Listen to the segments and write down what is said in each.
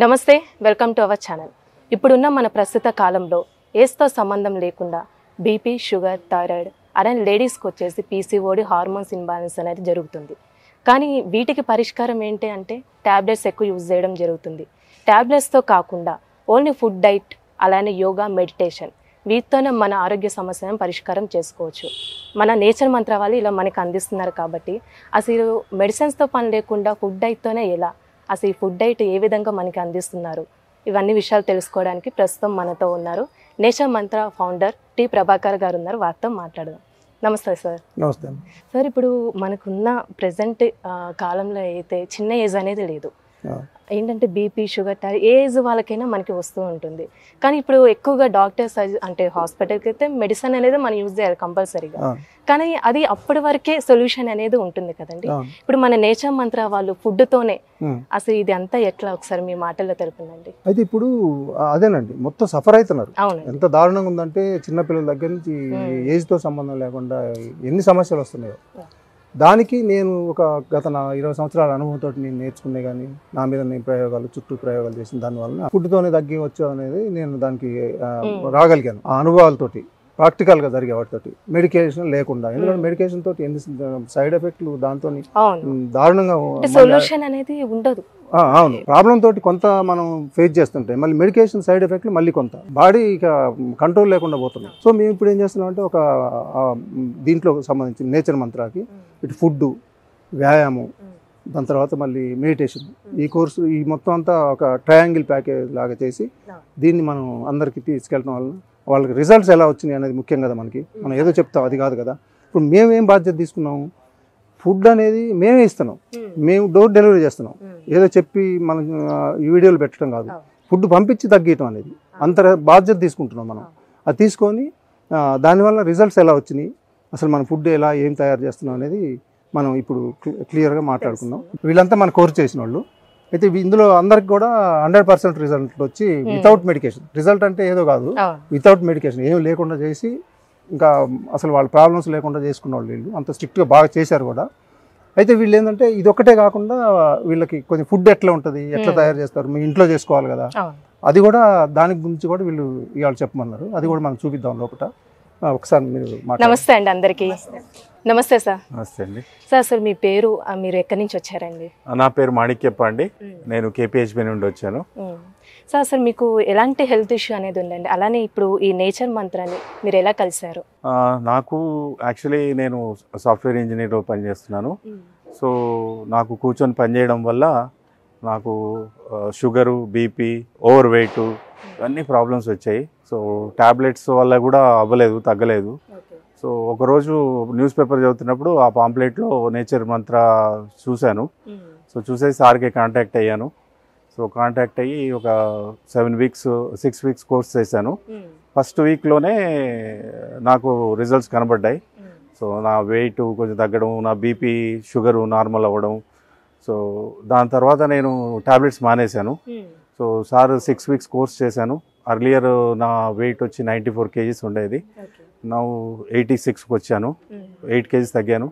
నమస్తే, welcome to our channel. ఇప్పుడున్న మన ప్రస్తుత కాలంలో ఏజ్తో సంబంధం లేకుండా బీపీ, షుగర్, థైరాయిడ్ అలానే లేడీస్కి వచ్చేసి పీసీఓడి, హార్మోన్స్ ఇంబ్యాలెన్స్ అనేది జరుగుతుంది. కానీ వీటికి పరిష్కారం ఏంటి అంటే ట్యాబ్లెట్స్ ఎక్కువ యూజ్ చేయడం జరుగుతుంది. ట్యాబ్లెట్స్తో కాకుండా ఓన్లీ ఫుడ్ డైట్ అలానే యోగా, మెడిటేషన్ వీటితోనే మన ఆరోగ్య సమస్యలను పరిష్కారం చేసుకోవచ్చు. మన నేచర్ మంత్ర వాళ్ళు ఇలా మనకు అందిస్తున్నారు కాబట్టి అసలు మెడిసిన్స్తో పని లేకుండా ఫుడ్ డైట్తోనే ఎలా, అసలు ఈ ఫుడ్ డైట్ ఏ విధంగా మనకి అందిస్తున్నారు, ఇవన్నీ విషయాలు తెలుసుకోవడానికి ప్రస్తుతం మనతో ఉన్నారు నేచర్ మంత్ర ఫౌండర్ టి ప్రభాకర్ గారు ఉన్నారు. వారితో మాట్లాడదాం. నమస్తే సార్. నమస్తే సార్. ఇప్పుడు మనకున్న ప్రజెంట్ కాలంలో అయితే చిన్న ఏజ్ అనేది లేదు. ఏంటంటే బీపీ, షుగర్, థైరాయిడ్ ఏ ఏజ్ వాళ్ళకైనా మనకి వస్తూ ఉంటుంది. కానీ ఇప్పుడు ఎక్కువగా డాక్టర్స్ అంటే హాస్పిటల్కి అయితే మెడిసిన్ అనేది మనం యూజ్ చేయాలి కంపల్సరీగా. కానీ అది అప్పటి వరకే సొల్యూషన్ అనేది ఉంటుంది కదండి. ఇప్పుడు మన నేచర్ మంత్ర వాళ్ళు ఫుడ్తోనే అసలు ఇది అంతా ఎట్లా ఒకసారి మీ మాటల్లో తెలుపునండి. అయితే ఇప్పుడు అదేనండి, మొత్తం సఫర్ అవుతున్నారు. అవును. ఎంత దారుణంగా ఉందంటే చిన్నపిల్లల దగ్గర నుంచి ఏజ్తో సంబంధం లేకుండా ఎన్ని సమస్యలు వస్తున్నాయో. దానికి నేను గత 20 సంవత్సరాల అనుభవంతో నేను నేర్చుకునే కానీ నా మీద నేను చుట్టూ ప్రయోగాలు చేసిన దానివల్ల ఫుడ్తోనే తగ్గి వచ్చా అనేది నేను దానికి రాగలిగాను. ఆ అనుభవాలతోటి ప్రాక్టికల్గా జరిగే వాటితోటి, మెడికేషన్ లేకుండా. ఎందుకంటే మెడికేషన్ తోటి ఎన్ని సైడ్ ఎఫెక్ట్లు దాంతో దారుణంగా సొల్యూషన్ అనేది ఉండదు. అవును, ప్రాబ్లం తోటి కొంత మనం ఫేస్ చేస్తుంటే మళ్ళీ మెడికేషన్ సైడ్ ఎఫెక్ట్లు మళ్ళీ కొంత బాడీ ఇక కంట్రోల్ లేకుండా పోతున్నాం. సో మేము ఇప్పుడు ఏం చేస్తున్నాం అంటే ఒక దీంట్లో సంబంధించి నేచర్ మంత్రాకి ఇటు ఫుడ్, వ్యాయామం, దాని తర్వాత మళ్ళీ మెడిటేషన్, ఈ కోర్సు ఈ మొత్తం అంతా ఒక ట్రయాంగిల్ ప్యాకేజ్ లాగా చేసి దీన్ని మనం అందరికీ తీసుకెళ్ళడం వల్ల వాళ్ళకి రిజల్ట్స్ ఎలా వచ్చినాయి అనేది ముఖ్యం కదా. మనం ఏదో చెప్తాం అది కాదు కదా. ఇప్పుడు మేమేం బాధ్యత తీసుకున్నాము, ఫుడ్ అనేది మేమే ఇస్తున్నాం, మేము డోర్ డెలివరీ చేస్తున్నాం. ఏదో చెప్పి మనం ఈ వీడియోలు పెట్టడం కాదు, ఫుడ్ పంపించి తగ్గించడం అనేది అంత బాధ్యత తీసుకుంటున్నాం మనం. అది తీసుకొని దానివల్ల రిజల్ట్స్ ఎలా వచ్చినాయి, అసలు మన ఫుడ్ ఎలా ఏం తయారు చేస్తున్నాం అనేది మనం ఇప్పుడు క్లియర్గా మాట్లాడుకున్నాం. వీళ్ళంతా మన కోర్స్ చేసిన వాళ్ళు. అయితే ఇందులో అందరికి కూడా 100% రిజల్ట్ వచ్చి వితౌట్ మెడికేషన్. రిజల్ట్ అంటే ఏదో కాదు, వితౌట్ మెడికేషన్ ఏం లేకుండా చేసి ఇంకా అసలు వాళ్ళ ప్రాబ్లమ్స్ లేకుండా చేసుకున్న వాళ్ళు వీళ్ళు అంత స్ట్రిక్ట్గా బాగా చేశారు కూడా. అయితే వీళ్ళు ఏంటంటే ఇది ఒక్కటే కాకుండా వీళ్ళకి కొంచెం ఫుడ్ ఎట్లా ఉంటుంది, ఎట్లా తయారు చేస్తారు, మీ ఇంట్లో చేసుకోవాలి కదా, అది కూడా దాని గురించి కూడా వీళ్ళు ఇవాళ చెప్పమన్నారు. అది కూడా మనం చూపిద్దాం లోపల. ఒకసారి మీరు. నమస్తే అండి అందరికీ. నమస్తే సార్. నమస్తే అండి సార్. అసలు మీ పేరు, మీరు ఎక్కడి నుంచి వచ్చారండి? నా పేరు మాణిక్యప్ప అండి. నేను కేపీహెచ్బి నుండి వచ్చాను. సార్ అసలు మీకు ఎలాంటి హెల్త్ ఇష్యూ అనేది ఉందండి? అలానే ఇప్పుడు ఈ నేచర్ మంత్రాన్ని మీరు ఎలా కలిశారు? నాకు యాక్చువల్లీ నేను సాఫ్ట్వేర్ ఇంజనీర్ పనిచేస్తున్నాను. సో నాకు కూర్చొని పనిచేయడం వల్ల నాకు షుగరు, బీపీ, ఓవర్ వెయిట్ ఇవన్నీ ప్రాబ్లమ్స్ వచ్చాయి. సో ట్యాబ్లెట్స్ వల్ల కూడా అవ్వలేదు, తగ్గలేదు. సో ఒకరోజు న్యూస్ పేపర్ చదువుతున్నప్పుడు ఆ పాంప్లెట్లో నేచర్ మంత్ర చూశాను. సో చూసేసి సార్కి కాంటాక్ట్ అయ్యాను. సో కాంటాక్ట్ అయ్యి ఒక 6 వీక్స్ కోర్స్ చేశాను. ఫస్ట్ వీక్లోనే నాకు రిజల్ట్స్ కనబడ్డాయి. సో నా వెయిట్ కొంచెం తగ్గడం, నా బీపీ, షుగరు నార్మల్ అవ్వడం. సో దాని తర్వాత నేను టాబ్లెట్స్ మానేశాను. సో సార్ 6 వీక్స్ కోర్స్ చేశాను. అర్లియర్ నా వెయిట్ వచ్చి 94 kgs ఉండేది. నా 86కి వచ్చాను, 8 kgs తగ్గాను.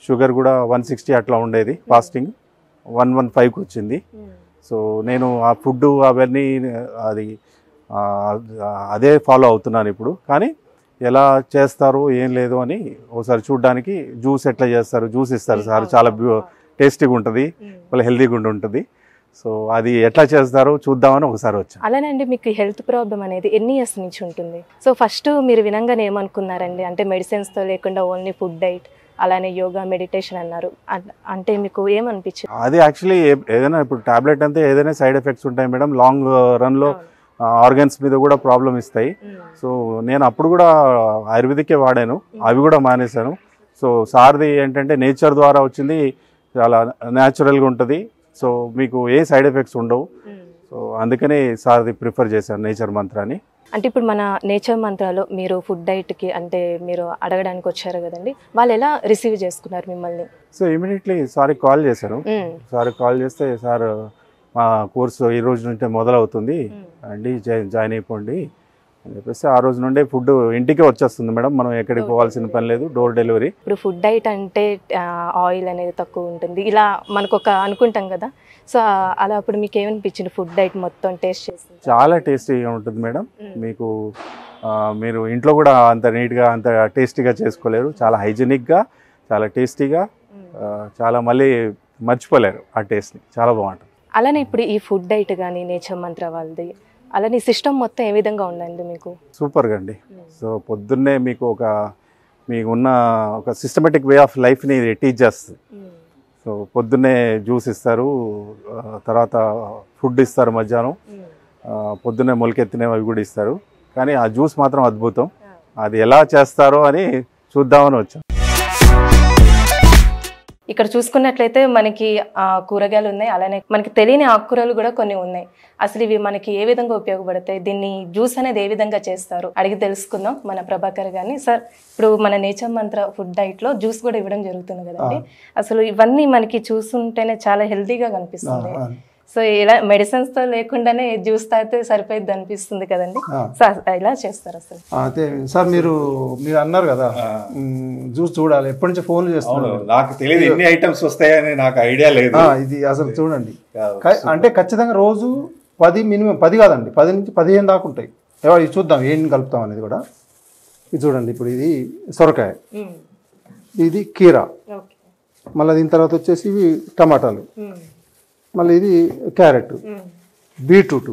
షుగర్ కూడా 160 అట్లా ఉండేది, ఫాస్టింగ్ 115కి వచ్చింది. సో నేను ఆ ఫుడ్ అవన్నీ అదే ఫాలో అవుతున్నాను ఇప్పుడు. కానీ ఎలా చేస్తారు ఏం లేదు అని ఒకసారి చూడడానికి, జ్యూస్ ఎట్లా చేస్తారు, జ్యూస్ ఇస్తారు సార్, చాలా టేస్టీగా ఉంటుంది, మళ్ళీ హెల్తీగా ఉంటుంది. సో అది ఎట్లా చేస్తారో చూద్దామని ఒకసారి వచ్చాను. అలానండి, మీకు హెల్త్ ప్రాబ్లం అనేది ఎన్ని ఇయర్స్ నుంచి ఉంటుంది? సో ఫస్ట్ మీరు వినంగానే ఏమనుకున్నారండి? అంటే మెడిసిన్స్తో లేకుండా ఓన్లీ ఫుడ్ డైట్ అలానే యోగా, మెడిటేషన్ అన్నారు. అంటే మీకు ఏమనిపించింది? అది యాక్చువల్లీ ఏదైనా ఇప్పుడు టాబ్లెట్ అంతే ఏదైనా సైడ్ ఎఫెక్ట్స్ ఉంటాయి మేడం. లాంగ్ రన్లో ఆర్గన్స్ మీద కూడా ప్రాబ్లం ఇస్తాయి. సో నేను అప్పుడు కూడా ఆయుర్వేదికే వాడాను, అవి కూడా మానేశాను. సో సార్ది ఏంటంటే నేచర్ ద్వారా వచ్చింది, చాలా న్యాచురల్గా ఉంటుంది. సో మీకు ఏ సైడ్ ఎఫెక్ట్స్ ఉండవు. సో అందుకనే సార్ది ప్రిఫర్ చేశాను నేచర్ మంత్రాన్ని. అంటే ఇప్పుడు మన నేచర్ మంత్రాలో మీరు ఫుడ్ డైట్కి అంటే మీరు అడగడానికి వచ్చారు కదండి, వాళ్ళు ఎలా రిసీవ్ చేసుకున్నారు మిమ్మల్ని? సో ఇమీడియట్లీ సార్కి కాల్ చేశాను. సార్కి కాల్ చేస్తే, సార్ మా కోర్సు ఈ రోజు నుండి మొదలవుతుంది అండి, జాయిన్ అయిపోండి అని చెప్పేసి ఆ రోజు నుండే ఫుడ్ ఇంటికే వచ్చేస్తుంది మేడం, మనం ఎక్కడికి పోవాల్సిన పని లేదు, డోర్ డెలివరీ. ఇప్పుడు ఫుడ్ డైట్ అంటే ఆయిల్ అనేది తక్కువ ఉంటుంది ఇలా మనకు ఒక అనుకుంటాం కదా, సో అలా అప్పుడు మీకు ఏమనిపించింది ఫుడ్ డైట్ మొత్తం టేస్ట్ చేసి? చాలా టేస్టీగా ఉంటుంది మేడం. మీకు మీరు ఇంట్లో కూడా అంత నీట్గా అంత టేస్టీగా చేసుకోలేరు. చాలా హైజీనిక్గా, చాలా టేస్టీగా, చాలా మళ్ళీ మర్చిపోలేరు ఆ టేస్ట్ని. చాలా బాగుంటుంది. అలానే ఇప్పుడు ఈ ఫుడ్ డైట్ కానీ నేచర్ మంత్ర వాళ్ళది అలానే సిస్టమ్ మొత్తం ఏ విధంగా ఉందండి మీకు? సూపర్గా అండి. సో పొద్దున్నే మీకు మీకున్న ఒక సిస్టమేటిక్ వే ఆఫ్ లైఫ్ని టీచ్ చేస్తుంది. సో పొద్దున్నే జ్యూస్ ఇస్తారు, తర్వాత ఫుడ్ ఇస్తారు, మధ్యాహ్నం పొద్దున్నే మొలకెత్తినవి అవి కూడా ఇస్తారు. కానీ ఆ జ్యూస్ మాత్రం అద్భుతం. అది ఎలా చేస్తారో అని చూద్దామని వచ్చాం. ఇక్కడ చూసుకున్నట్లయితే మనకి కూరగాయలు ఉన్నాయి, అలానే మనకి తెలియని ఆకుకూరలు కూడా కొన్ని ఉన్నాయి. అసలు ఇవి మనకి ఏ విధంగా ఉపయోగపడతాయి, దీన్ని జ్యూస్ అనేది ఏ విధంగా చేస్తారు అడిగి తెలుసుకుందాం మన ప్రభాకర్ గారిని. సార్, ఇప్పుడు మన నేచర్ మంత్ర ఫుడ్ డైట్లో జ్యూస్ కూడా ఇవ్వడం జరుగుతుంది కదండి, అసలు ఇవన్నీ మనకి చూస్తుంటేనే చాలా హెల్తీగా కనిపిస్తుంది. సో ఇలా మెడిసిన్స్ తో లేకుండానే జ్యూస్ తాగితే సరిపోయింది అనిపిస్తుంది కదండి, సార్ ఇలా చేస్తారు అసలు? అదే సార్, మీరు అన్నారు కదా జ్యూస్ చూడాలి, ఎప్పటి నుంచి ఫోన్ చేస్తున్నారు. నాకు తెలియదు ఎన్ని ఐటమ్స్ వస్తాయని, నాకు ఐడియా లేదు. ఇది అసలు చూడండి, అంటే ఖచ్చితంగా రోజు 10 మినిమం 10 కాదండి, 10 నుంచి 15 దాకా ఉంటాయి. ఇది చూద్దాం ఏం కలుపుతాం అనేది కూడా. ఇది చూడండి, ఇప్పుడు ఇది సొరకాయ, ఇది కీరా, మళ్ళీ దీని తర్వాత వచ్చేసి ఇవి టమాటాలు, మళ్ళీ ఇది క్యారెట్, బీట్రూట్,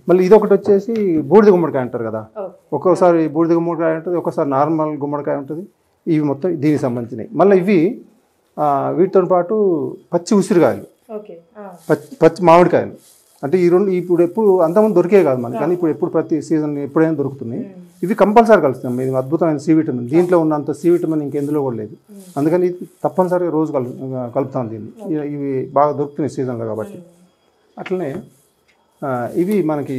మళ్ళీ ఇది ఒకటి వచ్చేసి బూడిద గుమ్మడికాయ అంటారు కదా, ఒక్కోసారి బూడిద గుమ్మడికాయ ఉంటుంది, ఒక్కోసారి నార్మల్ గుమ్మడికాయ ఉంటుంది. ఇవి మొత్తం దీనికి సంబంధించినవి. మళ్ళీ ఇవి వీటితో పాటు పచ్చి ఉసిరికాయలు, పచ్చి మామిడికాయలు. అంటే ఈ రెండు ఇప్పుడు ఎప్పుడు అంతమంది దొరికే కాదు మనకి, కానీ ఇప్పుడు ఎప్పుడు ప్రతి సీజన్ ఎప్పుడైనా దొరుకుతున్నాయి. ఇవి కంపల్సరీ కలుస్తాం. ఇది అద్భుతమైన సి విటమిన్, దీంట్లో ఉన్నంత సి విటమిన్ ఇంకెందులో కూడా లేదు. అందుకని ఇది తప్పనిసరిగా రోజు కలుపుతాం దీన్ని. ఇవి బాగా దొరుకుతున్నాయి సీజన్లో కాబట్టి. అట్లనే ఇవి మనకి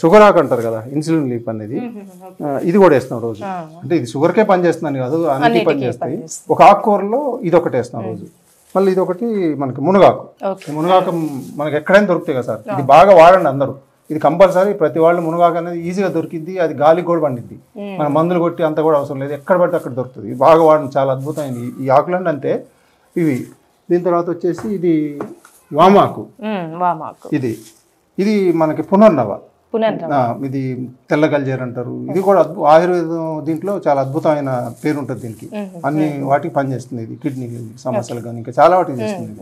షుగర్ ఆకు అంటారు కదా, ఇన్సులిన్ లీఫ్ అనేది, ఇది కూడా వేస్తాం రోజు. అంటే ఇది షుగర్కే పనిచేస్తుందని కాదు, అన్నిటికీ పనిచేస్తాయి. ఒక ఆకుకూరలో ఇది ఒకటి వేస్తాం రోజు. మళ్ళీ ఇది ఒకటి మనకి మునగాకు. మునగాకు మనకి ఎక్కడైనా దొరుకుతాయి కదా సార్, ఇది బాగా వాడండి అందరూ. ఇది కంపల్సరీ ప్రతి వాళ్ళు మునగాకు అనేది ఈజీగా దొరికింది, అది గాలికి కూడా పండిద్ది. మన మందులు కొట్టి అంత కూడా అవసరం లేదు, ఎక్కడ పడితే అక్కడ దొరుకుతుంది. ఇది బాగా వాడండి, చాలా అద్భుతమైనది. ఈ ఆకులండి అంతే ఇవి. దీని తర్వాత వచ్చేసి ఇది వామాకు, ఇది మనకి పునర్నవ, ఇది తెల్ల గల్జేరు అంటారు. ఇది కూడా ఆయుర్వేదం దీంట్లో చాలా అద్భుతమైన పేరు ఉంటుంది దీనికి. అన్ని వాటికి పనిచేస్తుంది ఇది, కిడ్నీ సమస్యలు కానీ ఇంకా చాలా వాటికి చేస్తుంది.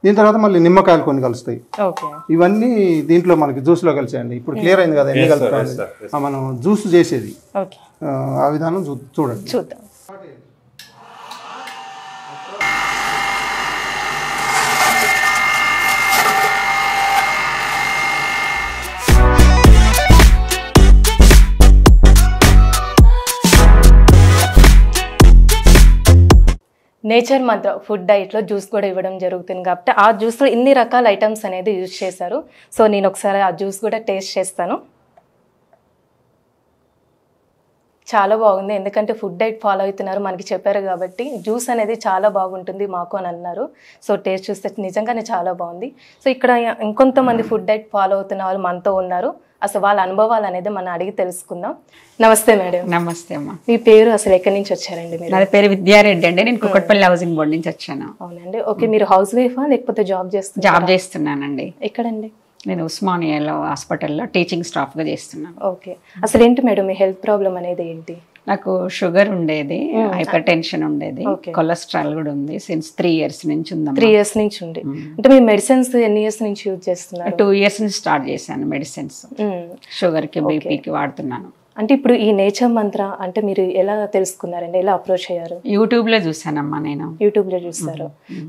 దీని తర్వాత మళ్ళీ నిమ్మకాయలు కొన్ని కలుస్తాయి. ఇవన్నీ దీంట్లో మనకి జ్యూస్లో కలిసాయండి. ఇప్పుడు క్లియర్ అయింది కదా ఎన్ని కలుపుతాయి మనం జ్యూస్ చేసేది, ఆ విధానం చూడండి. నేచర్ మంత్ర ఫుడ్ డైట్లో జ్యూస్ కూడా ఇవ్వడం జరుగుతుంది కాబట్టి ఆ జ్యూస్లో ఇన్ని రకాల ఐటమ్స్ అనేది యూజ్ చేశారు. సో నేను ఒకసారి ఆ జ్యూస్ కూడా టేస్ట్ చేస్తాను. చాలా బాగుంది, ఎందుకంటే ఫుడ్ డైట్ ఫాలో అవుతున్నారు మనకి చెప్పారు కాబట్టి జ్యూస్ అనేది చాలా బాగుంటుంది మాకు అని అన్నారు. సో టేస్ట్ చూస్తే నిజంగానే చాలా బాగుంది. సో ఇక్కడ ఇంకొంతమంది ఫుడ్ డైట్ ఫాలో అవుతున్న వాళ్ళు మనతో ఉన్నారు. అసలు వాళ్ళ అనుభవాలు అనేది మనం అడిగి తెలుసుకుందాం. నమస్తే మేడం. నమస్తే అమ్మా. మీ పేరు అసలు ఎక్కడి నుంచి వచ్చారండి? మీరు? నా పేరు విద్యారెడ్డి అండి, నేను కుక్కట్పల్లి హౌసింగ్ బోర్డు నుంచి వచ్చాను. అవునండి, ఓకే. మీరు హౌస్ వైఫా లేకపోతే జాబ్ చేస్తున్నానండి. ఎక్కడండి? నేను ఉస్మానియాలో హాస్పిటల్లో టీచింగ్ స్టాఫ్గా చేస్తున్నాను. ఓకే, అసలు ఏంటి మేడం మీ హెల్త్ ప్రాబ్లం అనేది ఏంటి? నాకు షుగర్ ఉండేది, హైపర్ టెన్షన్ ఉండేది, కొలెస్ట్రాల్ కూడా ఉంది. సిన్స్ 3 years నుంచి ఉంది. 3 years నుంచి ఉంది. అంటే మీ మెడిసిన్స్ ఎన్ని ఇయర్స్ నుంచి యూజ్ చేస్తున్నారు? 2 years నుంచి స్టార్ట్ చేశాను మెడిసిన్స్. షుగర్కి, బీపీకి వాడుతున్నాను. అంటే ఇప్పుడు ఈ నేచర్ మంత్ర అంటే మీరు ఎలా తెలుసుకున్నారండి, ఎలా అప్రోచ్ అయ్యారు? యూట్యూబ్లో చూసానమ్మా నేను. యూట్యూబ్లో చూస్తారు.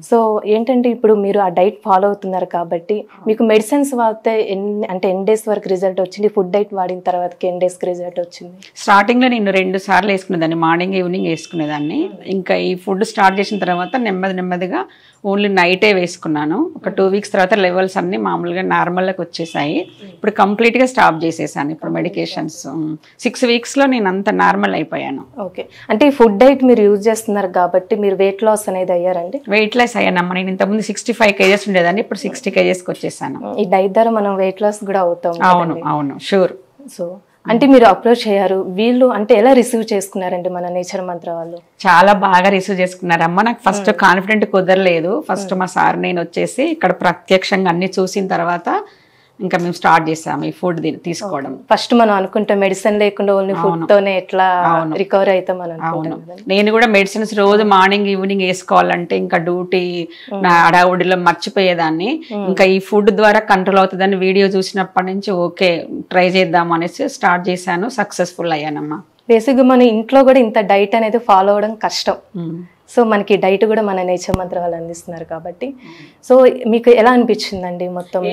సో ఏంటంటే ఇప్పుడు మీరు ఆ డైట్ ఫాలో అవుతున్నారు కాబట్టి మీకు మెడిసిన్స్ వాడితే ఎన్ని డేస్ వరకు రిజల్ట్ వచ్చింది? ఫుడ్ డైట్ వాడిన తర్వాత ఎన్ని డేస్కి రిజల్ట్ వచ్చింది? స్టార్టింగ్లో నేను 2 సార్లు వేసుకునేదాన్ని, మార్నింగ్ ఈవినింగ్ వేసుకునేదాన్ని. ఇంకా ఈ ఫుడ్ స్టార్ట్ చేసిన తర్వాత నెమ్మదిగా ఓన్లీ నైటే వేసుకున్నాను. ఒక 2 weeks తర్వాత లెవెల్స్ అన్నీ మామూలుగా నార్మల్లోకి వచ్చేసాయి. ఇప్పుడు కంప్లీట్గా స్టాప్ చేసేసాను. ఇప్పుడు మెడికేషన్స్ 6 weeksలో నేను అంత నార్మల్ అయిపోయాను. ఓకే, అంటే ఈ ఫుడ్ డైట్ మీరు యూజ్ చేస్తున్నారు కాబట్టి మీరు వెయిట్ లాస్ అనేది అయ్యారండి? వెయిట్ లాస్ అయ్యానమ్మా. నేను ఇంతకుముందు 65 kgs ఉండేదాన్ని, ఇప్పుడు 60 kgsకి వచ్చేసాను. ఈ డైట్ ద్వారా మనం వెయిట్ లాస్ కూడా అవుతాం. అవును, షూర్. సో అంటే మీరు అప్రోచ్ అయ్యారు, వీళ్ళు అంటే ఎలా రిసీవ్ చేసుకున్నారండి మన నేచర్ మంత్ర వాళ్ళు? చాలా బాగా రిసీవ్ చేసుకున్నారు అమ్మ. నాకు ఫస్ట్ కాన్ఫిడెంట్ కుదరలేదు. ఫస్ట్ మా సార్ నేను వచ్చేసి ఇక్కడ ప్రత్యక్షంగా అన్ని చూసిన తర్వాత ఇంకా మేము స్టార్ట్ చేసాము ఈ ఫుడ్ తీసుకోవడం. ఫస్ట్ మనం అనుకుంటే మెడిసిన్ లేకుండా ఓన్లీ ఫుడ్ తోనే ఎట్లా రికవర్ అవుతాం అని అనుకుంటాం. నేను కూడా మెడిసిన్స్ రోజు మార్నింగ్ ఈవినింగ్ వేసుకోవాలంటే ఇంకా డ్యూటీ నా అడావుడిలో మర్చిపోయేదాన్ని. ఇంకా ఈ ఫుడ్ ద్వారా కంట్రోల్ అవుతుందని వీడియో చూసినప్పటి నుంచి ఓకే ట్రై చేద్దాం అనేసి స్టార్ట్ చేశాను. సక్సెస్ఫుల్ అయ్యానమ్మా. బేసిక్గా మన ఇంట్లో కూడా ఇంత డైట్ అనేది ఫాలో అవడం కష్టం. సో మనకి డైట్ కూడా మన నేచర్ మంత్ర వాళ్ళు అందిస్తున్నారు కాబట్టి. సో మీకు ఎలా అనిపించిందండి మొత్తం?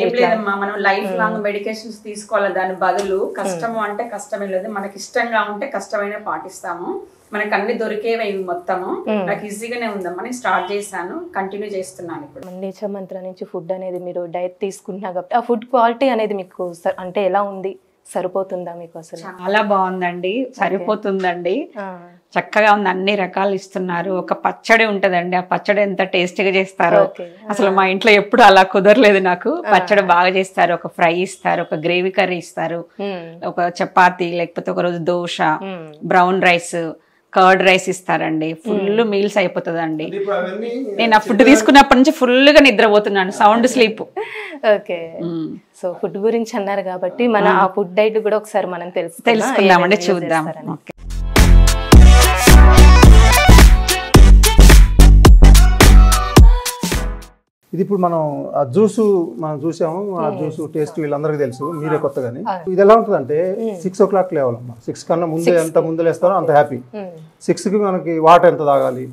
మనం లైఫ్ లాంగ్ మెడికేషన్స్ తీసుకోవాలి, దాని బదులు కష్టము అంటే కష్టమే లేదు, మనకి ఇష్టంగా ఉంటే కష్టమైన పాటిస్తాము. మనకు అన్ని దొరికేవి మొత్తము. నాకు ఈజీగానే ఉందమ్మా. నేను స్టార్ట్ చేశాను, కంటిన్యూ చేస్తున్నాను. ఇప్పుడు నేచర్ మంత్ర నుంచి ఫుడ్ అనేది మీరు డైట్ తీసుకుంటున్నారు కాబట్టి ఆ ఫుడ్ క్వాలిటీ అనేది మీకు అంటే ఎలా ఉంది? సరిపోతుందా మీకు? అసలు చాలా బాగుందండి, సరిపోతుందండి, చక్కగా ఉంది. అన్ని రకాలు ఇస్తున్నారు. ఒక పచ్చడి ఉంటదండి, ఆ పచ్చడి ఎంత టేస్టీగా చేస్తారో అసలు మా ఇంట్లో ఎప్పుడు అలా కుదరలేదు నాకు. పచ్చడి బాగా చేస్తారు, ఒక ఫ్రై ఇస్తారు, ఒక గ్రేవీ కర్రీ ఇస్తారు, ఒక చపాతీ, లేకపోతే ఒక రోజు dosa, brown rice, curd rice ఇస్తారండి. ఫుల్ మీల్స్ అయిపోతుందండి. నేను ఆ ఫుడ్ తీసుకున్నప్పటి నుంచి ఫుల్ గా నిద్రపోతున్నాను, sound sleep. Okay. So food గురించి అన్నారు కాబట్టి మన ఆ ఫుడ్ డైట్ కూడా ఒకసారి మనం తెలుసుకుందామండి, చూద్దాం. ఇది ఇప్పుడు మనం ఆ జ్యూస్ మనం చూసాము, ఆ జ్యూస్ టేస్ట్ వీళ్ళందరికీ తెలుసు, మీరే కొత్త కానీ. ఇది ఎలా ఉంటుంది అంటే 6 o'clock లేవాలమ్మా. 6 కన్నా ముందే ఎంత ముందు లేస్తారో అంత హ్యాపీ. 6కి మనకి వాటర్ ఎంత తాగాలి,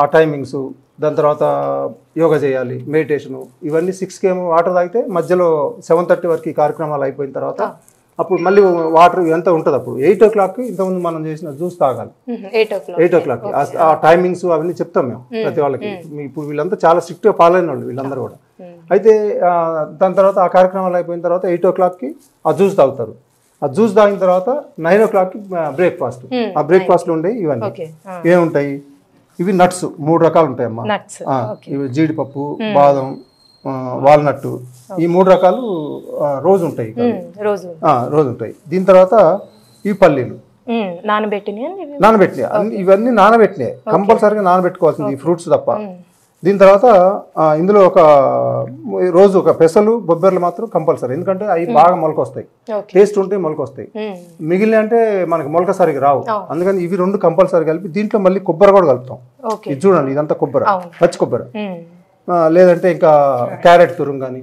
ఆ టైమింగ్స్, దాని తర్వాత యోగా చేయాలి, మెడిటేషను, ఇవన్నీ 6కి ఏమో వాటర్ తాగితే మధ్యలో 7:30 వరకు ఈ కార్యక్రమాలు అయిపోయిన తర్వాత అప్పుడు మళ్ళీ వాటర్ ఎంత ఉంటుంది. అప్పుడు 8 o'clockకి ఇంతకుముందు మనం చేసిన జ్యూస్ తాగాలి. 8 o'clockకి ఆ టైమింగ్స్ అవన్నీ చెప్తాం మేము ప్రతి వాళ్ళకి. ఇప్పుడు వీళ్ళంతా చాలా స్ట్రిక్ట్గా ఫాలో అయిన వాళ్ళు వీళ్ళందరూ కూడా. అయితే దాని తర్వాత ఆ కార్యక్రమాలు అయిపోయిన తర్వాత 8 o'clockకి ఆ జ్యూస్ తాగుతారు. ఆ జ్యూస్ తాగిన తర్వాత 9 o'clockకి బ్రేక్ఫాస్ట్. ఆ బ్రేక్ఫాస్ట్లో ఉండే ఇవన్నీ ఏముంటాయి? ఇవి నట్స్ 3 రకాలు ఉంటాయమ్మా. ఇవి జీడిపప్పు, బాదం, వాల్నట్, ఈ 3 రకాలు రోజు ఉంటాయి, రోజు ఉంటాయి. దీని తర్వాత ఇవి పల్లీలు నానబెట్టినాయి, ఇవన్నీ నానబెట్టినాయి, కంపల్సరీగా నానబెట్టుకోవాల్సింది ఈ ఫ్రూట్స్ తప్ప. దీని తర్వాత ఇందులో రోజు ఒక పెసలు, బొబ్బెర్లు మాత్రం కంపల్సరీ, ఎందుకంటే అవి బాగా మొలకొస్తాయి, టేస్ట్ ఉంటే మొలకొస్తాయి. మిగిలిన అంటే మనకి మొలక సరిగా రావు, అందుకని ఇవి 2 కంపల్సరీ కలిపి దీంట్లో మళ్ళీ కొబ్బరి కూడా కలుపుతాం. ఇది చూడండి, ఇదంతా కొబ్బరి, పచ్చి కొబ్బరి, లేదంటే ఇంకా క్యారెట్ తురుము కానీ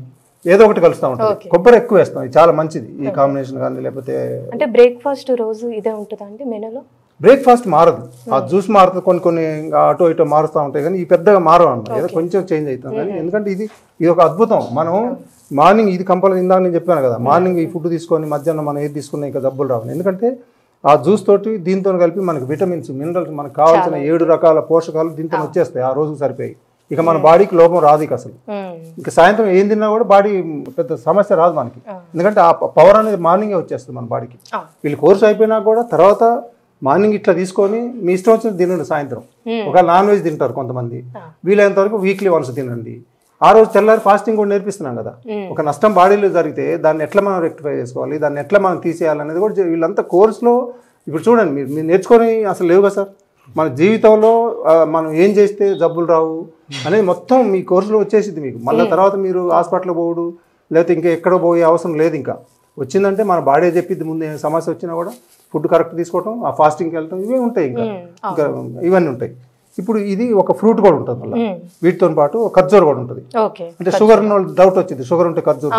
ఏదో ఒకటి కలుస్తూ ఉంటుంది. కొబ్బరి ఎక్కువ వేస్తాం, ఇది చాలా మంచిది ఈ కాంబినేషన్. కానీ లేకపోతే అంటే బ్రేక్ఫాస్ట్ రోజు ఇదే ఉంటుందండి మెనూలో? బ్రేక్ఫాస్ట్ మారదు, ఆ జ్యూస్ మారుతుంది, కొన్ని అటో ఇటో మారుస్తూ ఉంటాయి, కానీ ఈ పెద్దగా మారవు అన్నమాట, ఏదో కొంచెం చేంజ్ అవుతుంది. కానీ ఎందుకంటే ఇది ఒక అద్భుతం. మనం మార్నింగ్ ఇది కంపల్సరీ, ఇందాక నేను చెప్పాను కదా, మార్నింగ్ ఈ ఫుడ్ తీసుకొని మధ్యాహ్నం మనం ఏది తీసుకున్నా ఇంకా జబ్బులు రావు. ఎందుకంటే ఆ జ్యూస్ తోటి దీంతో కలిపి మనకి విటమిన్స్, మినరల్స్, మనకు కావాల్సిన 7 రకాల పోషకాలు దీంతో వచ్చేస్తాయి ఆ రోజుకు సరిపోయి. ఇక మన బాడీకి లోపం రాదు ఇక అసలు. ఇంకా సాయంత్రం ఏం తిన్నా కూడా బాడీ పెద్ద సమస్య రాదు మనకి, ఎందుకంటే ఆ పవర్ అనేది మార్నింగే వచ్చేస్తుంది మన బాడీకి. వీళ్ళు కోర్సు అయిపోయినా కూడా తర్వాత మార్నింగ్ ఇట్లా తీసుకొని మీ ఇష్టం వచ్చిన తినండి. సాయంత్రం ఒక నాన్ వెజ్ తింటారు కొంతమంది, వీలైనంత వరకు వీక్లీ వన్స్ తినండి. ఆ రోజు తెల్లారి ఫాస్టింగ్ కూడా నేర్పిస్తున్నాం కదా. ఒక నష్టం బాడీలో జరిగితే దాన్ని ఎట్లా మనం రెక్టిఫై చేసుకోవాలి, దాన్ని ఎట్లా మనం తీసేయాలి అనేది కూడా వీళ్ళంతా కోర్సులో ఇప్పుడు చూడండి. మీరు నేర్చుకొని అసలు లేవు కదా సార్. మన జీవితంలో మనం ఏం చేస్తే జబ్బులు రావు అనేది మొత్తం మీ కోర్సులో వచ్చేసింది మీకు. మళ్ళీ తర్వాత మీరు హాస్పిటల్ పోవడు లేకపోతే ఇంకా ఎక్కడో పోయే అవసరం లేదు. ఇంకా వచ్చిందంటే మన బాడీ చెప్పిద్ది, ముందు ఏ సమస్య వచ్చినా కూడా ఫుడ్ కరెక్ట్ తీసుకోవటం, ఆ ఫాస్టింగ్కి వెళ్ళటం, ఇవే ఉంటాయి. ఇంకా ఇవన్నీ ఉంటాయి. ఇప్పుడు ఇది ఒక ఫ్రూట్ కూడా ఉంటుంది, మళ్ళీ వీటితో పాటు ఖర్జూర కూడా ఉంటుంది. అంటే షుగర్ డౌట్ వచ్చింది, షుగర్ ఉంటే ఖర్జూర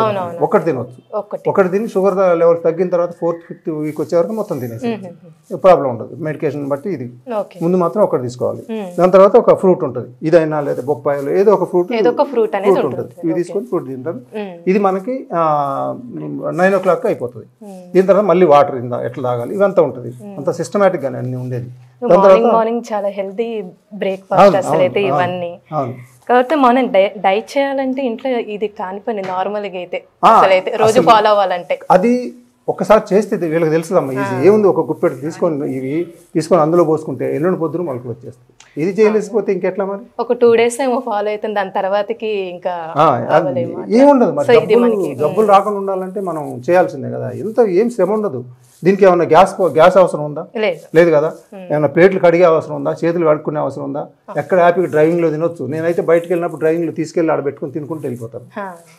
ఒకటి తినవచ్చు. ఒకటి తిని షుగర్ లెవెల్ తగ్గిన తర్వాత 4th 5th వీక్ వచ్చే వరకు మొత్తం తినేసి ప్రాబ్లం ఉండదు. మెడికేషన్ బట్టి ఇది ముందు మాత్రం ఒకటి తీసుకోవాలి. దాని తర్వాత ఒక ఫ్రూట్ ఉంటుంది, ఇదైనా లేదా బొప్పాయిలు ఏదో ఒక ఫ్రూట్ ఉంటుంది, ఇవి తీసుకొని ఫ్రూట్ తింటారు. ఇది మనకి 9 o'clock అయిపోతుంది. దీని తర్వాత మళ్ళీ వాటర్ ఎట్లా తాగాలి ఇవంతా ఉంటుంది, అంత సిస్టమేటిక్ గానే అన్ని ఉండేది. మార్నింగ్ చాలా హెల్తీ బ్రేక్ఫాస్ట్ అసలు అయితే ఇవన్నీ. కాబట్టి మనం డైట్ చేయాలంటే ఇంట్లో ఇది కాని పని నార్మల్గా అయితే అసలు అయితే రోజు ఫాలో అవ్వాలంటే అది ఒక్కసారి చేస్తే వీళ్ళకి తెలుస్తుందమ్మా. ఈజీ ఏముంది, ఒక గుప్పెడు తీసుకొని అందులో పోసుకుంటే ఎల్లుండి పొద్దున మొలకలు వచ్చేస్తాయి. ఇది చేయలేకపోతే ఇంకెట్లా మరి? ఒక 2 days ఏమో ఫాలో అవుతుంది, దాని తర్వాతకి ఇంకా ఏముండదు. మరి జబ్బులు రాకుండా ఉండాలంటే మనం చేయాల్సిందే కదా. ఏం శ్రమ ఉండదు. దీనికి ఏమన్నా గ్యాస్ అవసరం ఉందా? లేదు కదా. ఏమన్నా ప్లేట్లు కడిగే అవసరం ఉందా? చేతులు కడుక్కునే అవసరం ఉందా? ఎక్కడ హ్యాపీగా డ్రైవింగ్లో తినొచ్చు. నేనైతే బయటకు వెళ్ళినప్పుడు డ్రైవింగ్లో తీసుకెళ్ళి ఆడ పెట్టుకుని తినుకుంటూ వెళ్ళిపోతాను.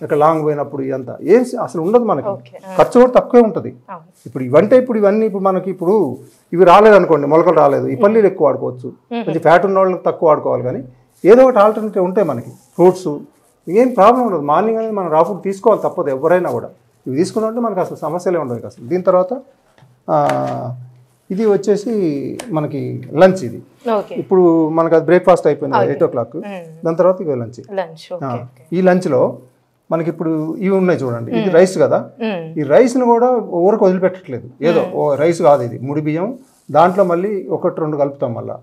ఇక్కడ లాంగ్ పోయినప్పుడు ఇదంతా ఏం అసలు ఉండదు మనకి. ఖర్చు కూడా తక్కువే ఉంటుంది. ఇప్పుడు ఇవన్నీ ఇప్పుడు మనకి ఇప్పుడు ఇవి రాలేదనుకోండి, మొలకలు రాలేదు, ఈ పల్లీలు ఎక్కువ వాడుకోవచ్చు. కొంచెం ఫ్యాట్ ఉన్న వాళ్ళకి తక్కువ వాడుకోవాలి. కానీ ఏదో ఒకటి ఆల్టర్నేటివ్ ఉంటాయి మనకి. ఫ్రూట్స్ ఏం ప్రాబ్లం ఉండదు. మార్నింగ్ అనేది మనం రా ఫుడ్ తీసుకోవాలి, తప్పదు ఎవరైనా కూడా. ఇవి తీసుకున్నట్టు మనకు అసలు సమస్యలే ఉండవు అసలు. దీని తర్వాత ఇది వచ్చేసి మనకి లంచ్. ఇది ఇప్పుడు మనకు అది బ్రేక్ఫాస్ట్ అయిపోయింది 8 o'clock. దాని తర్వాత ఇక లంచ్. ఈ లంచ్లో మనకి ఇప్పుడు ఇవి ఉన్నాయి చూడండి. ఇది రైస్ కదా. ఈ రైస్ను కూడా ఊరికి వదిలిపెట్టట్లేదు. ఏదో రైస్ కాదు ఇది, ముడి బియ్యం. దాంట్లో మళ్ళీ 1-2 కలుపుతాం మళ్ళీ.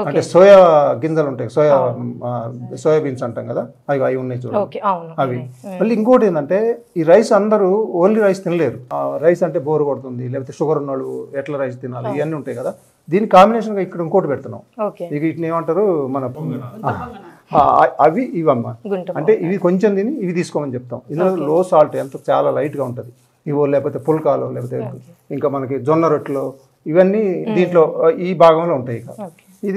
అంటే సోయా గింజలు ఉంటాయి, సోయాబీన్స్ అంటాం కదా, అవి ఉన్నాయి చూడండి అవి. మళ్ళీ ఇంకోటి ఏంటంటే ఈ రైస్ అందరూ ఓన్లీ రైస్ తినలేరు. రైస్ అంటే బోర్ కొడుతుంది, లేకపోతే షుగర్ ఉన్నోళ్ళు ఎట్లా రైస్ తినాలి, ఇవన్నీ ఉంటాయి కదా. దీని కాంబినేషన్గా ఇక్కడ ఇంకోటి పెడుతున్నాం. ఇక వీటిని ఏమంటారు మన అవి ఇవమ్మ. అంటే ఇవి కొంచెం తిని ఇవి తీసుకోమని చెప్తాం. ఇందులో లో సాల్ట్, ఎంత చాలా లైట్గా ఉంటుంది. ఇవో లేకపోతే పుల్కాలో, లేకపోతే ఇంకా మనకి జొన్న రొట్టెలో, ఇవన్నీ దీంట్లో ఈ భాగంలో ఉంటాయి.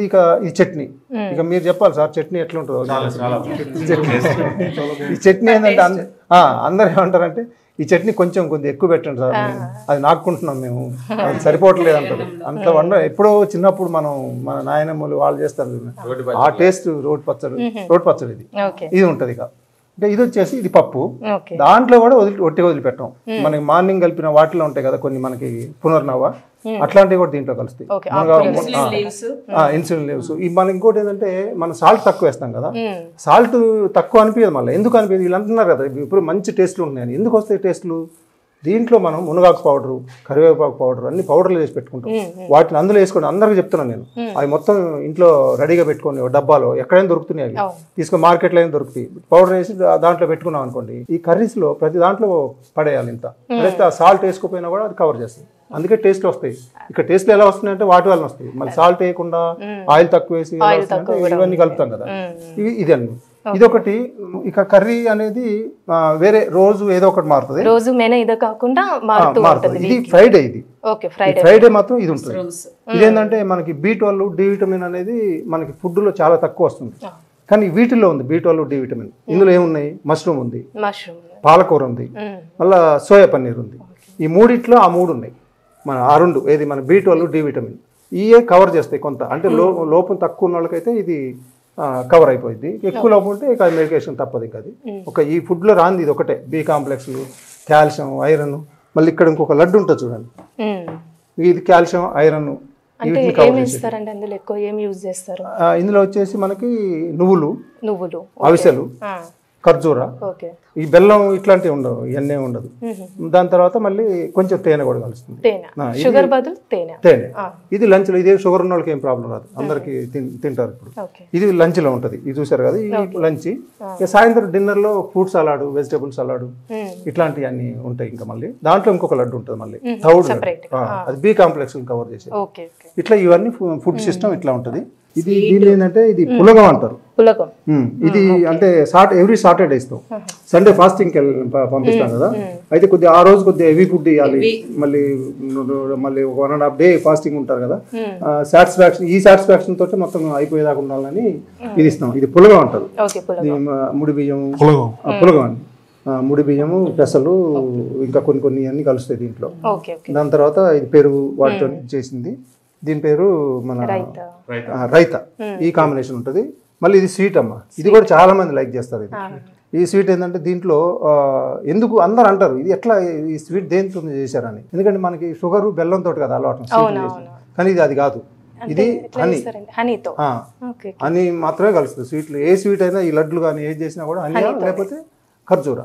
ఇక ఈ చట్నీ. ఇక మీరు చెప్పాలి సార్ చట్నీ ఎట్లా ఉంటుందో. ఈ చట్నీ ఏంటంటే అందరు ఏమంటారంటే ఈ చట్నీ కొంచెం ఎక్కువ పెట్టండి సార్, అది నాకుంటున్నాం మేము, అది సరిపోవట్లేదు అంటారు. అంత ఎప్పుడో చిన్నప్పుడు మన నాయనమ్మలు వాళ్ళు చేస్తారు ఆ టేస్ట్. రోటి పచ్చడి ఇది ఉంటుంది. ఇక ఇది వచ్చేసి ఇది పప్పు. దాంట్లో కూడా వదిలిపెట్టాం. మనకి మార్నింగ్ కలిపిన వాటిలో ఉంటాయి కదా కొన్ని మనకి పునర్నవ, అట్లాంటివి కూడా దీంట్లో కలుస్తాయి. Insulin leaves. మనం ఇంకోటి ఏంటంటే మనం సాల్ట్ తక్కువ వేస్తాం కదా, సాల్ట్ తక్కువ అనిపించదు. మళ్ళీ ఎందుకు అనిపించదు? వీళ్ళు అంటున్నారు కదా ఇప్పుడు మంచి టేస్ట్లు ఉన్నాయని. ఎందుకు వస్తాయి టేస్ట్లు? దీంట్లో మనం మునగాకు పౌడరు, కరివేపాకు పౌడర్ అన్ని పౌడర్లు చేసి పెట్టుకుంటాం. వాటిని అందులో వేసుకోండి. అందరికీ చెప్తున్నాను నేను. అవి మొత్తం ఇంట్లో రెడీగా పెట్టుకోండి. డబ్బాలో ఎక్కడైనా దొరుకుతున్నాయి, అవి తీసుకొని మార్కెట్లో అయినా దొరుకుతాయి. పౌడర్ వేసి దాంట్లో పెట్టుకున్నాం అనుకోండి, ఈ కర్రీస్లో ప్రతి దాంట్లో పడేయాలి. ఇంత పడేస్తే ఆ సాల్ట్ వేసుకోపోయినా కూడా అది కవర్ చేస్తుంది. అందుకే టేస్ట్ వస్తాయి. ఇక్కడ టేస్ట్లు ఎలా వస్తున్నాయంటే వాటి వల్ల వస్తాయి. మళ్ళీ సాల్ట్ వేయకుండా ఆయిల్ తక్కువ వేసి ఇవన్నీ కలుపుతాం కదా, ఇది అండి. ఇదొకటి. ఇక కర్రీ అనేది వేరే రోజు ఏదో ఒకటి మారుతుంది. రోజు మెనూ ఇదే కాకుండా మారుతుంది. ఇది ఫ్రైడే. ఇది ఫ్రైడే మాత్రం ఇది ఉంటుంది. ఇదేంటంటే మనకి B12 D విటమిన్ అనేది మనకి ఫుడ్ లో చాలా తక్కువ వస్తుంది. కానీ వీటిల్లో ఉంది B12 D విటమిన్. ఇందులో ఏమున్నాయి? మష్రూమ్ ఉంది, పాలకూర ఉంది, మళ్ళీ సోయా పన్నీర్ ఉంది. ఈ మూడిట్లో ఆ 3 ఉన్నాయి. మన ఆ 2 ఏది మన B12 D విటమిన్ ఇవే కవర్ చేస్తాయి కొంత. అంటే లోపం తక్కువ ఉన్న వాళ్ళకైతే ఇది కవర్ అయిపోయింది. ఎక్కువ లోపం ఉంటే ఇక మెడికేషన్ తప్పదు. ఇంకా అది ఈ ఫుడ్లో రాంది ఇది ఒకటే. B కాంప్లెక్స్లు, కాల్షియం, ఐరన్. మళ్ళీ ఇక్కడ ఇంకొక లడ్డు ఉంటుంది చూడండి, ఇది కాల్షియం, ఐరన్. ఇందులో వచ్చేసి మనకి నువ్వులు, అవిసెలు, ఖర్జూర, ఈ బెల్లం ఇట్లాంటివి ఉండవు, ఇవన్నీ ఉండదు. దాని తర్వాత మళ్ళీ కొంచెం తేనె కూడా కలుస్తుంది. తేనె. ఇది లంచ్ లో. ఇదే షుగర్ ఉన్న వాళ్ళకి ఏం ప్రాబ్లం రాదు, అందరికి తింటారు. ఇప్పుడు ఇది లంచ్ లో ఉంటది. ఇది చూసారు కదా, ఈ లంచ్. సాయంత్రం డిన్నర్ లో ఫ్రూట్ సలాడ్, వెజిటేబుల్ సలాడ్, ఇట్లాంటివి అన్ని ఉంటాయి. ఇంకా మళ్ళీ దాంట్లో ఇంకొక లడ్డు ఉంటుంది మళ్ళీ, థౌడ్. అది B కాంప్లెక్స్ కవర్ చేసే. ఇట్లా ఇవన్నీ ఫుడ్ సిస్టమ్ ఇట్లా ఉంటుంది. ఇది దీని ఏంటంటే ఇది పులగం అంటారు. ఇది అంటే ఎవ్రీ సాటర్డే ఇస్తాం. సండే ఫాస్టింగ్ పంపిస్తాం కదా. అయితే కొద్దిగా ఆ రోజు కొద్దిగా హెవీ ఫుడ్ ఇవ్వాలి. మళ్ళీ 1.5 day ఫాస్టింగ్ ఉంటారు కదా. సాటిస్ఫాక్షన్ తోటి మొత్తం అయిపోయేదాకా ఉండాలని ఇది ఇస్తాం. ఇది పులగం అంటారు. ముడి బియ్యం పులగం అండి. ముడి బియ్యము, పెసలు, ఇంకా కొన్ని అన్ని కలుస్తాయి దీంట్లో. దాని తర్వాత ఇది పెరుగు వాటితో చేసింది. దీని పేరు మన రైతా. ఈ కాంబినేషన్ ఉంటుంది. మళ్ళీ ఇది స్వీట్ అమ్మ. ఇది కూడా చాలా మంది లైక్ చేస్తారు. ఇది ఈ స్వీట్ ఏంటంటే దీంట్లో ఎందుకు అందరు అంటారు ఇది ఎట్లా ఈ స్వీట్ దేనితో చేశారని. ఎందుకంటే మనకి షుగర్ బెల్లంతో కదా అలవాటు, కానీ ఇది అది కాదు. ఇది హనీ మాత్రమే కలుస్తుంది స్వీట్లు. ఏ స్వీట్ అయినా ఈ లడ్లు కానీ ఏది చేసినా కూడా హనీ లేకపోతే ఖర్జూర,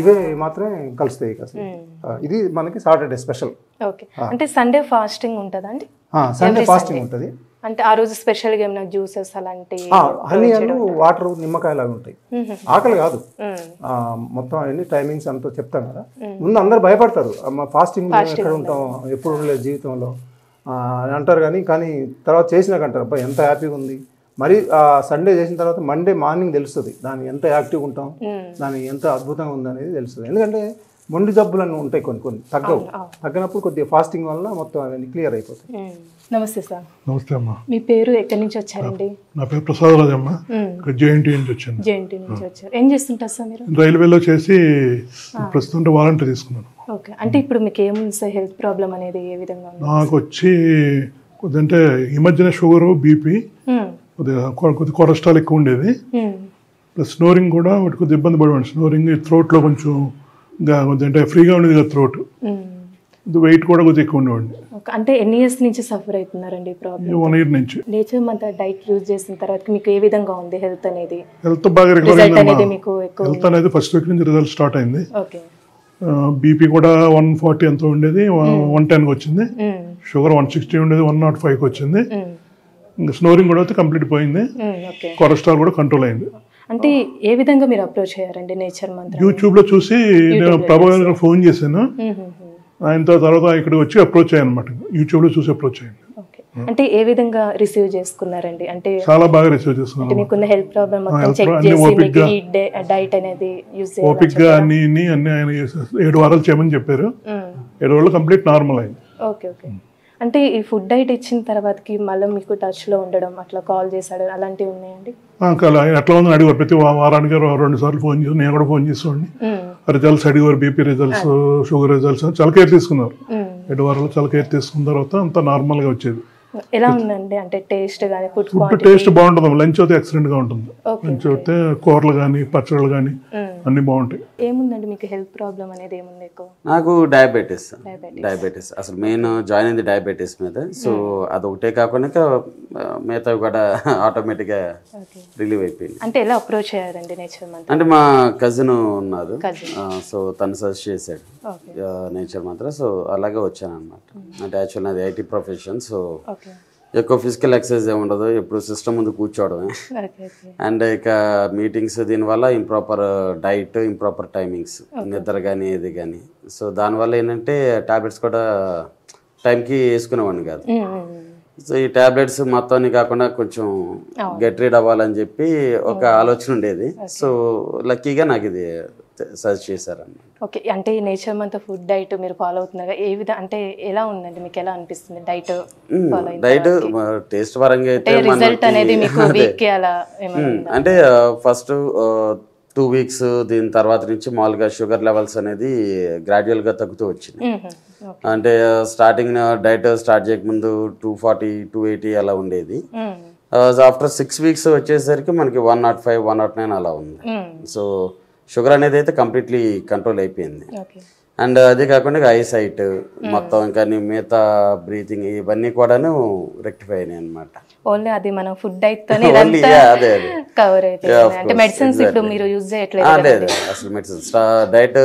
ఇవే మాత్రమే కలుస్తాయి. ఇది మనకి సాటర్డే స్పెషల్. అంటే సండే ఫాస్టింగ్ ఉంటుందండి? సండే ఫాస్టింగ్ ఉంటుంది. అంటే ఆ రోజు స్పెషల్ గా ఏమైనా జ్యూసెస్ అలాంటి హనీ అను వాటర్, నిమ్మకాయలు అవి ఉంటాయి. ఆకలి కాదు. మొత్తం అన్ని టైమింగ్స్ అంతా చెప్తాం కదా. ముందు అందరు భయపడతారు, ఫాస్టింగ్ ఎక్కడ ఉంటాం, ఎప్పుడు ఉండలేదు జీవితంలో అంటారు. కానీ తర్వాత చేసినాక అంటారు అబ్బాయి ఎంత హ్యాపీగా ఉంది. మరి సండే చేసిన తర్వాత మండే మార్నింగ్ తెలుస్తుంది దాని ఎంత యాక్టివ్గా ఉంటాం, దాని ఎంత అద్భుతంగా ఉంది అనేది తెలుస్తుంది. ఎందుకంటే మొండి జబ్బులు అని ఉంటాయి కొన్ని తగ్గవు. తగ్గినప్పుడు కొద్దిగా ఫాస్టింగ్ వల్ల మొత్తం అవన్నీ క్లియర్ అయిపోతాయి. నమస్తే సార్. నమస్తే అమ్మా. మీ పేరు ఎక్కడి నుంచి వచ్చారండి? నా పేరు ప్రసాద్ రాజ్ అమ్మ. జేఎన్టీ నుంచి వచ్చాను. జేఎన్టీ నుంచి వచ్చారు. ఏం చేస్తుంటారు సార్ మీరు? రైల్వేలో చేసి ప్రస్తుతం వాలంటీర్ తీసుకున్నాను. ఓకే, అంటే ఇప్పుడు మీకు ఏముంది సార్? హెల్త్ ప్రాబ్లం అనేది ఏ విధంగా ఉంది? నాకు వచ్చి కొద్దిగా ఈ మధ్యన షుగరు, బీపీ, కొద్దిగా కొలెస్ట్రాల్ ఎక్కువ ఉండేది. ప్లస్ స్నోరింగ్ కూడా ఒకటి కొద్దిగా ఇబ్బంది పడేవాడి. స్నోరింగ్ థ్రోట్లో కొంచెం కొద్దిగా ఫ్రీగా ఉండేది కదా థ్రోట్. వెయిట్ కూడా కొద్దిగా ఎక్కువ ఉండేవాడిని. అంటే ఎన్ని ఇయర్స్ నుంచి సఫర్ అవుతున్నారండి ఈ ప్రాబ్లం? 1 year నుంచి. నేచర్ మంత్ర డైట్ యూజ్ చేసిన తర్వాత మీకు ఏ విధంగా ఉంది హెల్త్ అనేది? హెల్త్ బాగా రికవర్ అయింది. మీకు హెల్త్ అనేది ఫస్ట్ వీక్ నుంచి రిజల్ట్ స్టార్ట్ అయింది. ఓకే. బీపీ కూడా 140 ఎంతో ఉండేది, 110కి వచ్చింది. షుగర్ 160 ఉండేది, 105కి వచ్చింది. ఇంకా స్నోరింగ్ కూడా అయితే కంప్లీట్ పోయింది. కొలెస్ట్రాల్ కూడా కంట్రోల్ అయింది. అంటే ఏ విధంగా మీరు అప్రోచ్ అయ్యారండి నేచర్ మంత్ర? యూట్యూబ్ లో చూసి నేను ప్రభావ గారికి ఫోన్ చేశాను. ఆయన తర్వాత ఇక్కడికి వచ్చి అప్రోచ్ అయ్యాను అనమాట. యూట్యూబ్ లో చూసి అప్రోచ్ అయ్యాను. అంటే ఏ విధంగా రిసీవ్ చేసుకున్నారండి? అంటే చాలా బాగా రిసీవ్ చేసుకున్నాను. మీకున్న హెల్త్ ప్రాబ్లం మొత్తం చెక్ చేసి డైట్ అనేది యూజ్ చేయాలి. ఓపిక్గా అన్ని ఆయన 7 వారాలు చేయమని చెప్పారు. 7 వారాలు కంప్లీట్ నార్మల్ అయింది. Okay okay. అంటే ఈ ఫుడ్ డైట్ ఇచ్చిన తర్వాతకి మళ్ళీ మీకు టచ్ లో ఉండడం, అట్లా కాల్ చేశాడు, అలాంటివి ఉన్నాయండి? ఎట్లా ఉందని అడిగారు. ప్రతి వారానికి 2 సార్లు ఫోన్ చేసి, నేను కూడా ఫోన్ చేసేవాడిని. రిజల్ట్స్ అడిగారు, బీపీ రిజల్ట్స్, షుగర్ రిజల్ట్స్ చాలా కేర్ తీసుకున్నారు. 7 వారాలు చాలా కేర్ తీసుకున్న తర్వాత అంతా నార్మల్ గా వచ్చేది. ఎలా ఉందండి? అంటే టేస్ట్ కానీ ఫుడ్ టేస్ట్ బాగుంటుంది. లంచ్ అయితే ఎక్సలెంట్ గా ఉంటుంది. లంచ్ అయితే కూరలు కానీ పచ్చళ్ళు కానీ అన్ని బాగుంటాయి. ఏముందండి మీకు హెల్త్ ప్రాబ్లం అనేది? ఏముంది ఎక్కువ? నాకు డయాబెటీస్ అసలు మెయిన్ జాయిన్ అయింది డయాబెటీస్ మీద. సో అదొకటే కాకుండా మిగతా కూడా ఆటోమేటిక్ గా రిలీవ్ అయిపోయింది. అంటే ఎలా అప్రోచ్ అయ్యారండి నేచర్ మంత్ర? అంటే మా కజిన్ ఉన్నారు, సో తను సజెస్ట్ చేశాడు నేచర్ మంత్ర. సో అలాగే వచ్చాను అనమాట. అంటే యాక్చువల్ నాది ఐటీ ప్రొఫెషన్. సో ఎక్కువ ఫిజికల్ ఎక్సర్సైజ్ ఏమి ఉండదు, ఎప్పుడు సిస్టమ్ ముందు కూర్చోవడమే. అండ్ ఇక మీటింగ్స్, దీనివల్ల ఇంప్రాపర్ డైట్, ఇంప్రాపర్ టైమింగ్స్, నిద్ర కానీ ఏది కానీ. సో దానివల్ల ఏంటంటే టాబ్లెట్స్ కూడా టైంకి వేసుకునేవాడిని కాదు. సో ఈ టాబ్లెట్స్ మొత్తాన్ని కాకుండా కొంచెం గెట్ రీడ్ అవ్వాలని చెప్పి ఒక ఆలోచన ఉండేది. సో లక్కీగా నాకు ఇది సజెస్ట్ చేశారన్నమాట. ఓకే. అంటే ఈ నేచర్ మంత్ర ఫుడ్ డైట్ మీరు ఫాలో అవుతున్నారా? ఏ విధంగా, అంటే ఎలా ఉందండి? మీకు ఎలా అనిపిస్తుంది డైట్ ఫాలో అయిన? డైట్ టేస్ట్ పరంగా అయితే రిజల్ట్ అనేది మీకు వీక్ కి అలా ఏమైనా? అంటే ఫస్ట్ 2 weeks దీని తర్వాత నుంచి మామూలుగా షుగర్ లెవెల్స్ అనేది గ్రాడ్యువల్ గా తగ్గుతూ వచ్చింది. అంటే స్టార్టింగ్ డైట్ స్టార్ట్ చేయకముందు 240, 280 అలా ఉండేది. ఆఫ్టర్ 6 weeks వచ్చేసరికి మనకి 105, 109 అలా ఉంది. సో షుగర్ అనేది అయితే కంప్లీట్లీ కంట్రోల్ అయిపోయింది. అండ్ అదే కాకుండా ఐ సైట్ మొత్తం ఇంకా మిగతా బ్రీతింగ్ ఇవన్నీ కూడాను రెక్టిఫై అయినాయి అనమాట. ఓన్లీ అది మనం ఫుడ్ డైట్ తోనే కవర్ అయిపోయింది. అంటే మెడిసిన్స్ ఇప్పుడు మీరు యూజ్ చేయట్లేదు? లేదు, అసలు మెడిసిన్స్ డైట్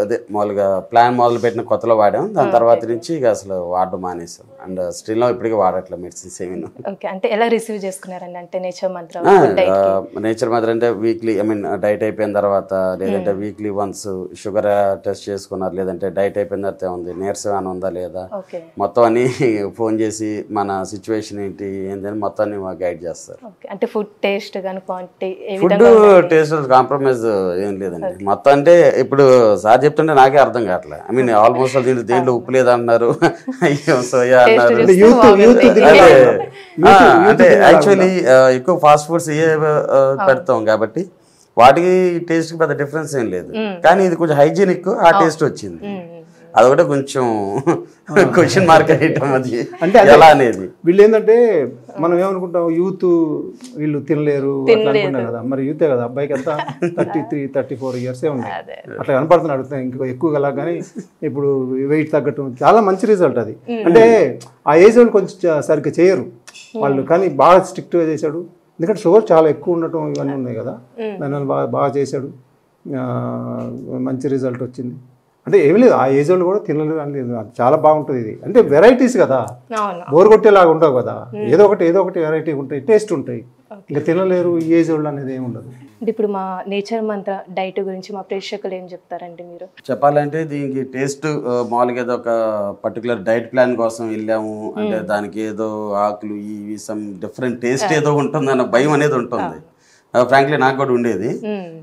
అదే మామూలుగా ప్లాన్ మొదలు పెట్టిన కొత్తలో వాడాం. దాని తర్వాత నుంచి ఇక అసలు వాడడం మానేసాం. అండ్ స్టిల్ ఇప్పటికీ వాడట్లేదు మెడిసిన్స్ ఏమీ. ఓకే. అంటే ఎలా రిసీవ్ చేసుకున్నారండి? అంటే నేచర్ మంత్ర అంటే వీక్లీ డైట్ అయిపోయిన తర్వాత, లేదంటే వీక్లీ వన్స్ షుగర్ టెస్ట్ చేసుకున్నారు, లేదంటే డైట్ అయిపోయిన తర్వాత ఉంది నీరసం అని ఉందా లేదా, మొత్తం అన్ని ఫోన్ చేసి మన సిచ్యువేషన్ ఏంటి ఏంటని మొత్తాన్ని గైడ్ చేస్తారు. అంటే ఫుడ్ టేస్ట్ కానీ క్వాంటిటీ, ఫుడ్ టేస్ట్ కాంప్రమైజ్ ఏం లేదండి. మొత్తం అంటే ఇప్పుడు సార్ చెప్తుంటే నాకే అర్థం కావట్లేదు. ఐ మీన్ ఆల్మోస్ట్ దీంట్లో ఉప్పు లేదన్నారు, అయ్యో సోయా అన్నారు. అంటే యాక్చువల్లీ ఎక్కువ ఫాస్ట్ ఫుడ్స్ పెడతాం కాబట్టి వాటికి టేస్ట్ పెద్ద డిఫరెన్స్ ఏం లేదు. కానీ ఇది కొంచెం హైజీనిక్, ఆ టేస్ట్ వచ్చింది. అదొకటే కొంచెం క్వశ్చన్ మార్క్ అయ్యటం. అది అంటే ఎలా అనేది వీళ్ళు ఏంటంటే మనం ఏమనుకుంటాం, యూత్ వీళ్ళు తినలేరు అట్లా అనుకుంటాం కదా. మరి యూతే కదా, అబ్బాయికి అంతా 33, 34 years ఉన్నాయి. అట్లా కనపడుతున్నాడు. ఇంకా ఎక్కువ అలా. కానీ ఇప్పుడు వెయిట్ తగ్గటం చాలా మంచి రిజల్ట్ అది. అంటే ఆ ఏజ్ వాళ్ళు కొంచెం సరిగ్గా చేయరు వాళ్ళు, కానీ బాగా స్ట్రిక్ట్గా చేశాడు. ఎందుకంటే షుగర్ చాలా ఎక్కువ ఉండటం ఇవన్నీ ఉన్నాయి కదా, దానివల్ల బాగా చేశాడు. మంచి రిజల్ట్ వచ్చింది. అంటే ఏమి లేదు, ఆ ఏజ్ వాళ్ళు కూడా తినలేదు అని లేదు. చాలా బాగుంటుంది ఇది. అంటే వెరైటీస్ కదా, బోర్ కొట్టేలాగా ఉండవు కదా. ఏదో ఒకటి వెరైటీ ఉంటాయి, టేస్ట్ ఉంటాయి. ఇంకా తినలేరు ఈ ఏజ్ వాళ్ళు అనేది ఏమి ఉండదు. ఇప్పుడు మా నేచర్ మంత్ర డైట్ గురించి మా ప్రేక్షకులు ఏం చెప్తారండి మీరు? చెప్పాలంటే దీనికి టేస్ట్ మామూలుగా ఏదో ఒక పర్టికులర్ డైట్ ప్లాన్ కోసం వెళ్ళాము అంటే దానికి ఏదో ఆకులు ఇవి సమ్ డిఫరెంట్ టేస్ట్ ఏదో ఉంటుందన్న భయం అనేది ఉంటుంది. ఫ్రాంక్లీ నాకు కూడా ఉండేది.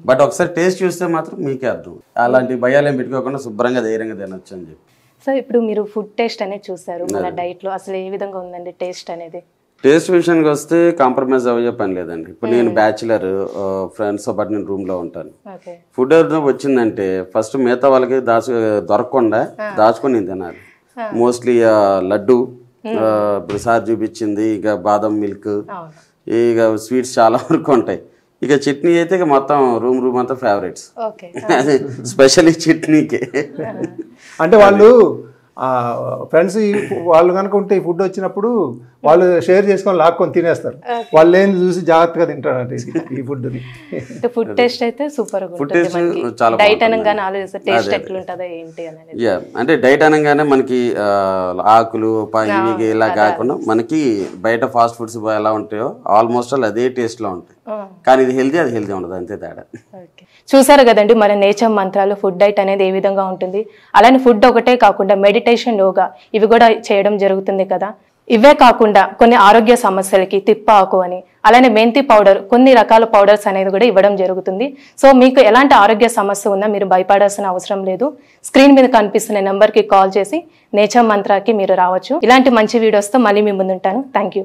బట్ ఒకసారి టేస్ట్ చూస్తే మాత్రం మీకే అర్థం. అలాంటి భయాలు ఏం పెట్టుకోకుండా శుభ్రంగా ధైర్యంగా తినొచ్చు అని చెప్పి. సో ఇప్పుడు మీరు ఫుడ్ టేస్ట్ అనేది చూసారు, మన డైట్లో అసలు ఏ విధంగా ఉందండి టేస్ట్ అనేది? టేస్ట్ విషయానికి వస్తే కాంప్రమైజ్ అవ్వే పని లేదండి. ఇప్పుడు నేను బ్యాచులర్, ఫ్రెండ్స్తో పాటు నేను రూమ్లో ఉంటాను. ఫుడ్ వచ్చిందంటే ఫస్ట్ మిగతా వాళ్ళకి దొరకకుండా దాచుకొని నేను తినాలి. మోస్ట్లీ లడ్డు, ప్రసాద్ చూపించింది, ఇక బాదం మిల్క్, ఇక స్వీట్స్ చాలా వరకు ఉంటాయి. ఇక చట్నీ అయితే ఇక మొత్తం రూమ్ అంతా ఫేవరెట్స్, స్పెషల్లీ చట్నీకి. అంటే వాళ్ళు ఫ్రెండ్స్ వాళ్ళు కనుక ఉంటే ఈ ఫుడ్ వచ్చినప్పుడు వాళ్ళు షేర్ చేసుకొని లాక్కొని తినేస్తారు. వాళ్ళు ఏం చూసి జాగ్రత్తగా తింటారంటే ఈ ఫుడ్ని. ఫుడ్ టేస్ట్ అయితే సూపర్ ఫుడ్ టేస్ట్ చాలా డైట్ అనగానే ఆలోచిస్తారు టేస్ట్ ఎట్లుంటుందో ఏంటి అనేది. అంటే డైట్ అనగానే మనకి ఆకులు ఇవి ఇలా కాకుండా మనకి బయట ఫాస్ట్ ఫుడ్స్ ఎలా ఉంటాయో ఆల్మోస్ట్ అదే టేస్ట్ లో ఉంటాయి. కానీ ఇది హెల్తీ, అది హెల్తీ ఉండదు, అంతే తేడా. చూసారు కదండి మన నేచర్ మంత్రాలు ఫుడ్ డైట్ అనేది ఏ విధంగా ఉంటుంది. అలానే ఫుడ్ ఒకటే కాకుండా మెడిటేషన్, యోగా ఇవి కూడా చేయడం జరుగుతుంది కదా. ఇవే కాకుండా కొన్ని ఆరోగ్య సమస్యలకి తిప్ప ఆకు అని, అలానే మెంతి పౌడర్, కొన్ని రకాల పౌడర్స్ అనేది కూడా ఇవ్వడం జరుగుతుంది. సో మీకు ఎలాంటి ఆరోగ్య సమస్య ఉన్నా మీరు భయపడాల్సిన అవసరం లేదు. స్క్రీన్ మీద కనిపిస్తున్న నెంబర్కి కాల్ చేసి నేచర్ మంత్రాకి మీరు రావచ్చు. ఇలాంటి మంచి వీడియోస్తో మళ్ళీ మీ ముందుంటాను. Thank you.